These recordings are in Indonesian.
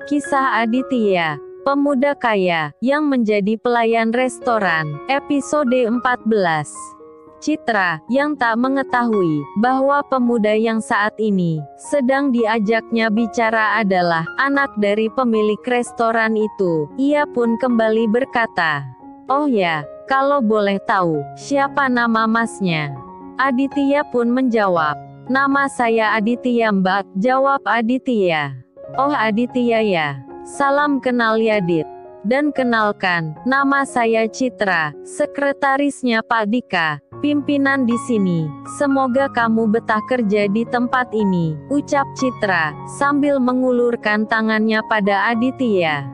Kisah Aditya, pemuda kaya, yang menjadi pelayan restoran, episode 14. Citra, yang tak mengetahui, bahwa pemuda yang saat ini, sedang diajaknya bicara adalah, anak dari pemilik restoran itu. Ia pun kembali berkata, "Oh ya, kalau boleh tahu, siapa nama masnya?" Aditya pun menjawab, "Nama saya Aditya Mbak," jawab Aditya. "Oh Aditya ya, salam kenal ya Dit. Dan kenalkan, nama saya Citra, sekretarisnya Pak Dika, pimpinan di sini. Semoga kamu betah kerja di tempat ini," ucap Citra, sambil mengulurkan tangannya pada Aditya.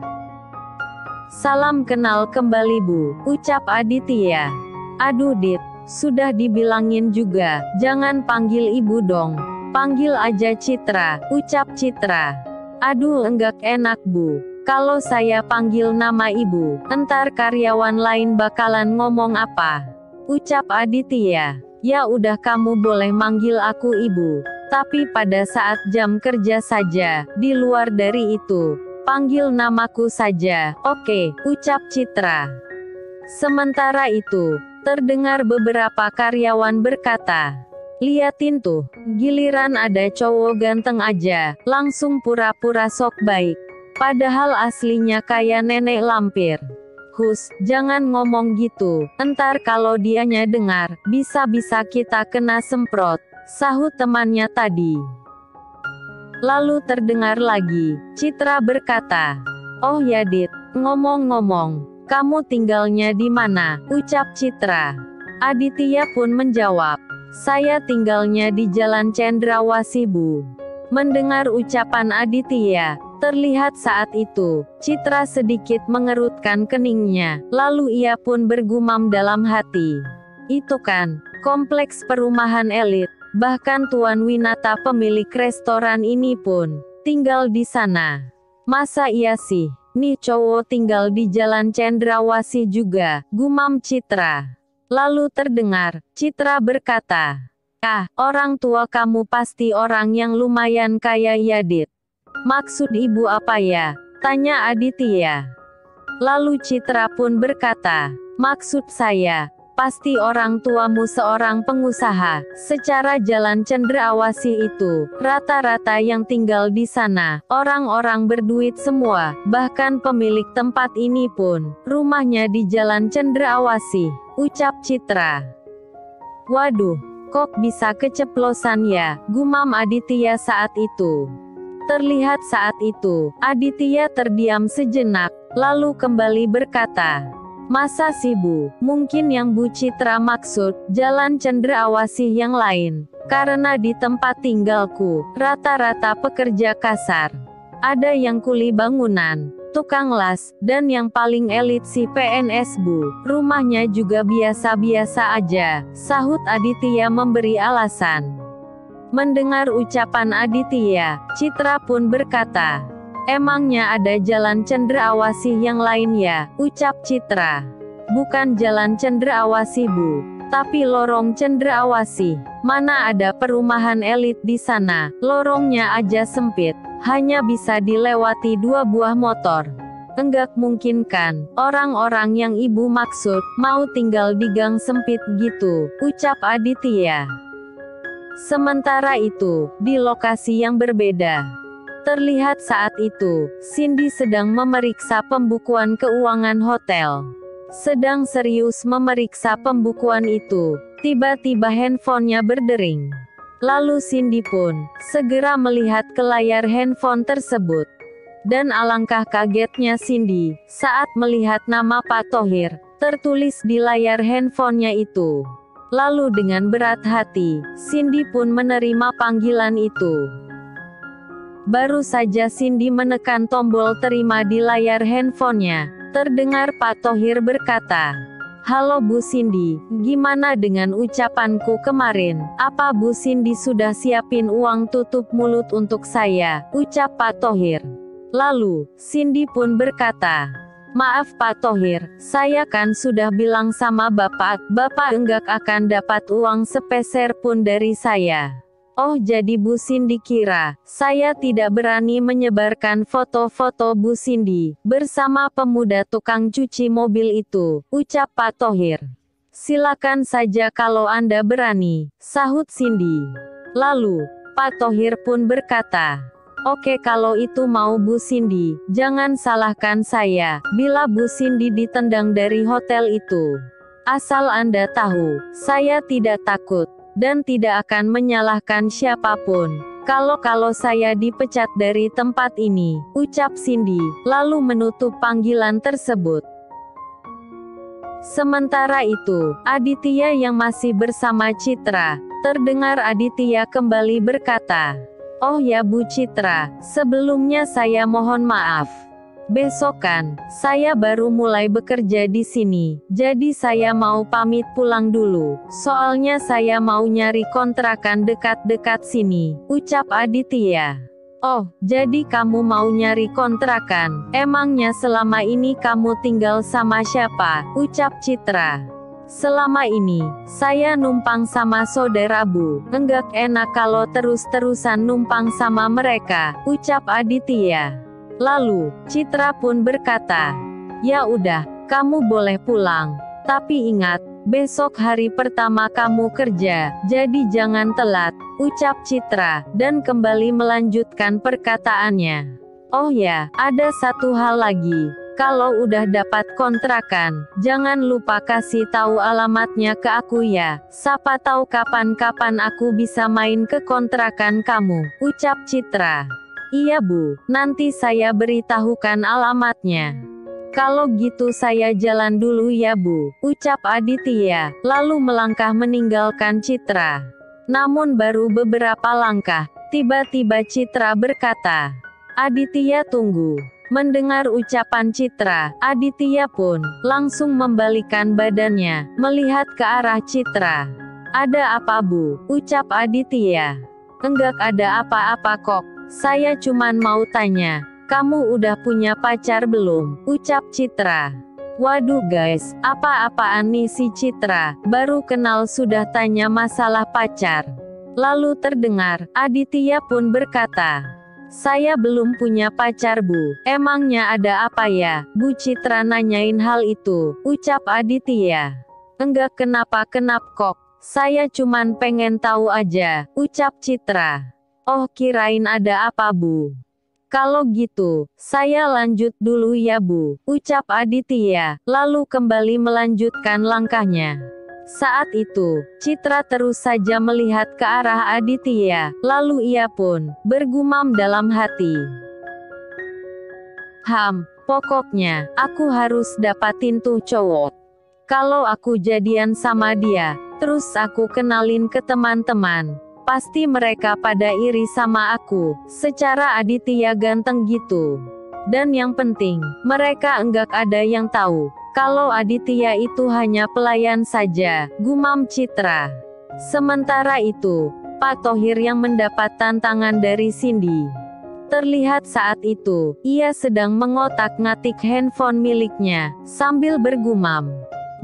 "Salam kenal kembali Bu," ucap Aditya. "Aduh Dit, sudah dibilangin juga, jangan panggil ibu dong. Panggil aja Citra," ucap Citra. "Aduh enggak enak Bu, kalau saya panggil nama ibu, entar karyawan lain bakalan ngomong apa," ucap Aditya. "Ya udah kamu boleh manggil aku ibu, tapi pada saat jam kerja saja, di luar dari itu, panggil namaku saja, oke," ucap Citra. Sementara itu, terdengar beberapa karyawan berkata, "Liatin tuh, giliran ada cowok ganteng aja, langsung pura-pura sok baik. Padahal aslinya kayak nenek lampir. Hus, jangan ngomong gitu, entar kalau dianya dengar, bisa-bisa kita kena semprot," sahut temannya tadi. Lalu terdengar lagi, Citra berkata, "Oh ya Dit, ngomong-ngomong, kamu tinggalnya di mana?" ucap Citra. Aditya pun menjawab, "Saya tinggalnya di Jalan Cendrawasih Bu." Mendengar ucapan Aditya, terlihat saat itu, Citra sedikit mengerutkan keningnya, lalu ia pun bergumam dalam hati, "Itu kan, kompleks perumahan elit, bahkan Tuan Winata pemilik restoran ini pun tinggal di sana. Masa iya sih, nih cowok tinggal di Jalan Cendrawasih juga," gumam Citra. Lalu terdengar, Citra berkata, "Ah, orang tua kamu pasti orang yang lumayan kaya ya Dit." "Maksud ibu apa ya?" tanya Aditya. Lalu Citra pun berkata, "Maksud saya, pasti orang tuamu seorang pengusaha. Secara Jalan Cendrawasih itu, rata-rata yang tinggal di sana, orang-orang berduit semua, bahkan pemilik tempat ini pun, rumahnya di Jalan Cendrawasih," ucap Citra. "Waduh, kok bisa keceplosan ya," gumam Aditya saat itu. Terlihat saat itu, Aditya terdiam sejenak, lalu kembali berkata, "Masa sih Bu, mungkin yang Bu Citra maksud, Jalan Cendrawasih yang lain. Karena di tempat tinggalku, rata-rata pekerja kasar. Ada yang kuli bangunan, tukang las, dan yang paling elit si PNS Bu. Rumahnya juga biasa-biasa aja," sahut Aditya memberi alasan. Mendengar ucapan Aditya, Citra pun berkata, "Emangnya ada Jalan Cendrawasih yang lain ya?" ucap Citra. "Bukan Jalan Cendrawasih Bu, tapi Lorong Cendrawasih. Mana ada perumahan elit di sana, lorongnya aja sempit, hanya bisa dilewati 2 buah motor. Enggak mungkin kan, orang-orang yang ibu maksud, mau tinggal di gang sempit gitu," ucap Aditya. Sementara itu, di lokasi yang berbeda, terlihat saat itu, Cindy sedang memeriksa pembukuan keuangan hotel. Sedang serius memeriksa pembukuan itu, tiba-tiba handphonenya berdering. Lalu Cindy pun segera melihat ke layar handphone tersebut. Dan alangkah kagetnya Cindy saat melihat nama Pak Thohir tertulis di layar handphonenya itu. Lalu dengan berat hati, Cindy pun menerima panggilan itu. Baru saja Cindy menekan tombol terima di layar handphonenya, terdengar Pak Thohir berkata, "Halo Bu Cindy, gimana dengan ucapanku kemarin? Apa Bu Cindy sudah siapin uang tutup mulut untuk saya?" ucap Pak Thohir. Lalu, Cindy pun berkata, "Maaf Pak Thohir, saya kan sudah bilang sama Bapak enggak akan dapat uang sepeser pun dari saya." Oh, jadi Bu Cindy kira saya tidak berani menyebarkan foto-foto Bu Cindy bersama pemuda tukang cuci mobil itu, ucap Pak Thohir. Silakan saja kalau Anda berani, sahut Cindy. Lalu, Pak Thohir pun berkata, oke kalau itu mau Bu Cindy, jangan salahkan saya, bila Bu Cindy ditendang dari hotel itu. Asal Anda tahu, saya tidak takut. Dan tidak akan menyalahkan siapapun. Kalau saya dipecat dari tempat ini, ucap Cindy, lalu menutup panggilan tersebut. Sementara itu, Aditya yang masih bersama Citra, terdengar Aditya kembali berkata, oh ya Bu Citra, sebelumnya saya mohon maaf. Besokan, saya baru mulai bekerja di sini, jadi saya mau pamit pulang dulu, soalnya saya mau nyari kontrakan dekat-dekat sini, ucap Aditya. Oh, jadi kamu mau nyari kontrakan, emangnya selama ini kamu tinggal sama siapa, ucap Citra. Selama ini, saya numpang sama saudara Bu, enggak enak kalau terus-terusan numpang sama mereka, ucap Aditya. Lalu, Citra pun berkata, ya udah, kamu boleh pulang. Tapi ingat, besok hari pertama kamu kerja, jadi jangan telat, ucap Citra, dan kembali melanjutkan perkataannya. Oh ya, ada satu hal lagi. Kalau udah dapat kontrakan, jangan lupa kasih tahu alamatnya ke aku ya. Siapa tahu kapan-kapan aku bisa main ke kontrakan kamu, ucap Citra. Iya Bu, nanti saya beritahukan alamatnya. Kalau gitu saya jalan dulu ya Bu, ucap Aditya, lalu melangkah meninggalkan Citra. Namun baru beberapa langkah, tiba-tiba Citra berkata, Aditya tunggu. Mendengar ucapan Citra, Aditya pun langsung membalikkan badannya, melihat ke arah Citra. Ada apa Bu, ucap Aditya. Enggak ada apa-apa kok. Saya cuman mau tanya, kamu udah punya pacar belum? Ucap Citra. Waduh guys, apa-apaan nih si Citra, baru kenal sudah tanya masalah pacar. Lalu terdengar, Aditya pun berkata, saya belum punya pacar Bu, emangnya ada apa ya? Bu Citra nanyain hal itu, ucap Aditya. Enggak kenapa-kenapa kok, saya cuman pengen tahu aja, ucap Citra. Oh kirain ada apa Bu? Kalau gitu, saya lanjut dulu ya Bu, ucap Aditya, lalu kembali melanjutkan langkahnya. Saat itu, Citra terus saja melihat ke arah Aditya, lalu ia pun bergumam dalam hati. Pokoknya, aku harus dapatin tuh cowok. Kalau aku jadian sama dia, terus aku kenalin ke teman-teman. Pasti mereka pada iri sama aku, secara Aditya ganteng gitu. Dan yang penting, mereka enggak ada yang tahu, kalau Aditya itu hanya pelayan saja, gumam Citra. Sementara itu, Pak Thohir yang mendapat tantangan dari Cindy. Terlihat saat itu, ia sedang mengotak-ngatik handphone miliknya, sambil bergumam.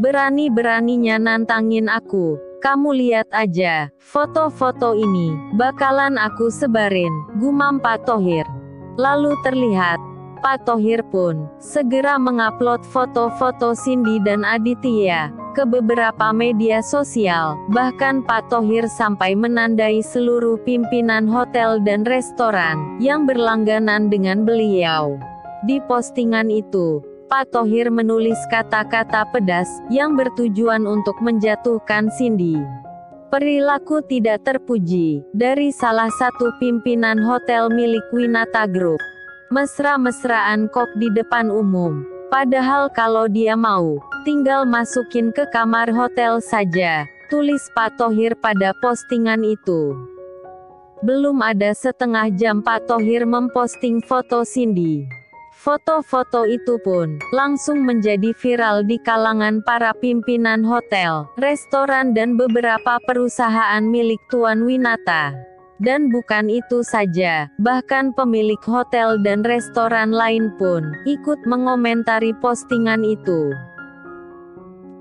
Berani-beraninya nantangin aku. Kamu lihat aja, foto-foto ini, bakalan aku sebarin, gumam Pak Thohir. Lalu terlihat, Pak Thohir pun, segera mengupload foto-foto Cindy dan Aditya, ke beberapa media sosial, bahkan Pak Thohir sampai menandai seluruh pimpinan hotel dan restoran, yang berlangganan dengan beliau. Di postingan itu, Pak Thohir menulis kata-kata pedas, yang bertujuan untuk menjatuhkan Cindy. Perilaku tidak terpuji, dari salah satu pimpinan hotel milik Winata Group. Mesra-mesraan kok di depan umum. Padahal kalau dia mau, tinggal masukin ke kamar hotel saja, tulis Pak Thohir pada postingan itu. Belum ada setengah jam Pak Thohir memposting foto Cindy. Foto-foto itu pun langsung menjadi viral di kalangan para pimpinan hotel, restoran dan beberapa perusahaan milik Tuan Winata. Dan bukan itu saja, bahkan pemilik hotel dan restoran lain pun ikut mengomentari postingan itu.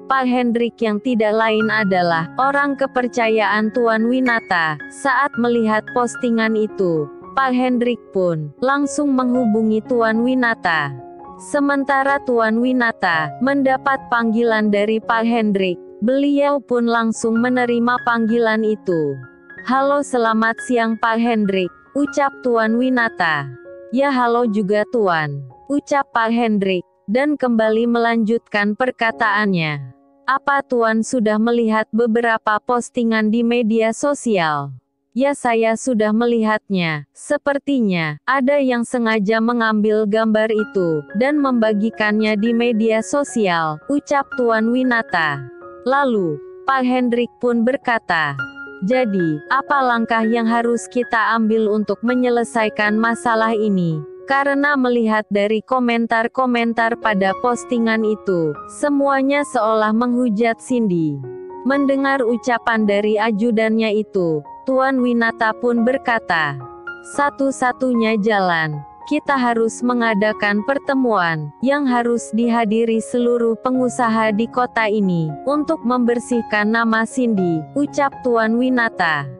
Pak Hendrik yang tidak lain adalah orang kepercayaan Tuan Winata. Saat melihat postingan itu, Pak Hendrik pun langsung menghubungi Tuan Winata. Sementara Tuan Winata mendapat panggilan dari Pak Hendrik, beliau pun langsung menerima panggilan itu. "Halo, selamat siang Pak Hendrik," ucap Tuan Winata. "Ya halo juga Tuan," ucap Pak Hendrik, dan kembali melanjutkan perkataannya. "Apa Tuan sudah melihat beberapa postingan di media sosial?" "Ya, saya sudah melihatnya. Sepertinya ada yang sengaja mengambil gambar itu dan membagikannya di media sosial," ucap Tuan Winata. Lalu, Pak Hendrik pun berkata, "Jadi, apa langkah yang harus kita ambil untuk menyelesaikan masalah ini?" Karena melihat dari komentar-komentar pada postingan itu, semuanya seolah menghujat Cindy. Mendengar ucapan dari ajudannya itu, Tuan Winata pun berkata, "Satu-satunya jalan, kita harus mengadakan pertemuan, yang harus dihadiri seluruh pengusaha di kota ini, untuk membersihkan nama Cindy," ucap Tuan Winata.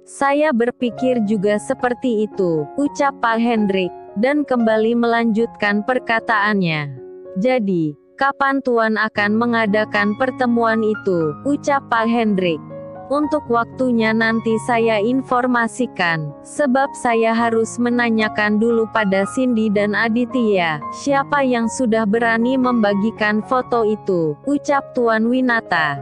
"Saya berpikir juga seperti itu," ucap Pak Hendrik, dan kembali melanjutkan perkataannya. "Jadi, kapan Tuan akan mengadakan pertemuan itu?" ucap Pak Hendrik. "Untuk waktunya nanti saya informasikan, sebab saya harus menanyakan dulu pada Cindy dan Aditya, siapa yang sudah berani membagikan foto itu," ucap Tuan Winata.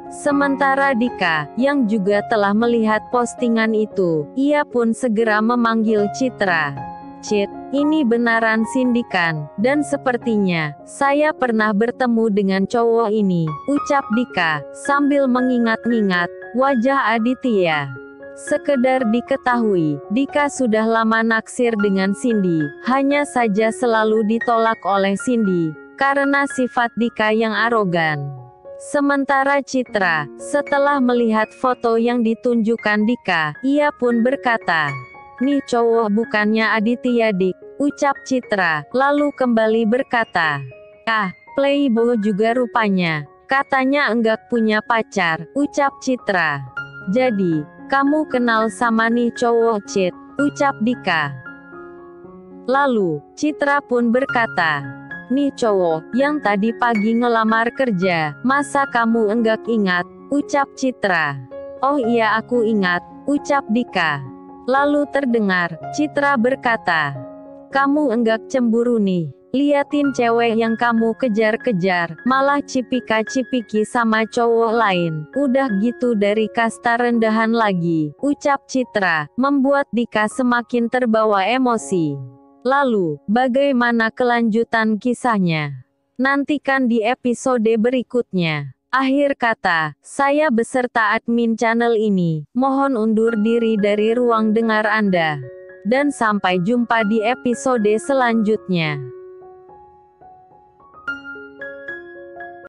Sementara Dika, yang juga telah melihat postingan itu, ia pun segera memanggil Citra. "Cit, ini benaran Cindy kan? Dan sepertinya, saya pernah bertemu dengan cowok ini," ucap Dika, sambil mengingat-ingat wajah Aditya. Sekedar diketahui, Dika sudah lama naksir dengan Cindy, hanya saja selalu ditolak oleh Cindy, karena sifat Dika yang arogan. Sementara Citra, setelah melihat foto yang ditunjukkan Dika, ia pun berkata, "Nih cowok bukannya Aditya Dik," ucap Citra, lalu kembali berkata, "Ah, playboy juga rupanya. Katanya enggak punya pacar," ucap Citra. "Jadi, kamu kenal sama nih cowok Cit," ucap Dika. Lalu, Citra pun berkata, "Nih cowok, yang tadi pagi ngelamar kerja, masa kamu enggak ingat?" ucap Citra. "Oh iya aku ingat," ucap Dika. Lalu terdengar, Citra berkata, "Kamu enggak cemburu nih? Liatin cewek yang kamu kejar-kejar, malah cipika-cipiki sama cowok lain, udah gitu dari kasta rendahan lagi," ucap Citra, membuat Dika semakin terbawa emosi. Lalu, bagaimana kelanjutan kisahnya? Nantikan di episode berikutnya. Akhir kata, saya beserta admin channel ini, mohon undur diri dari ruang dengar Anda. Dan sampai jumpa di episode selanjutnya.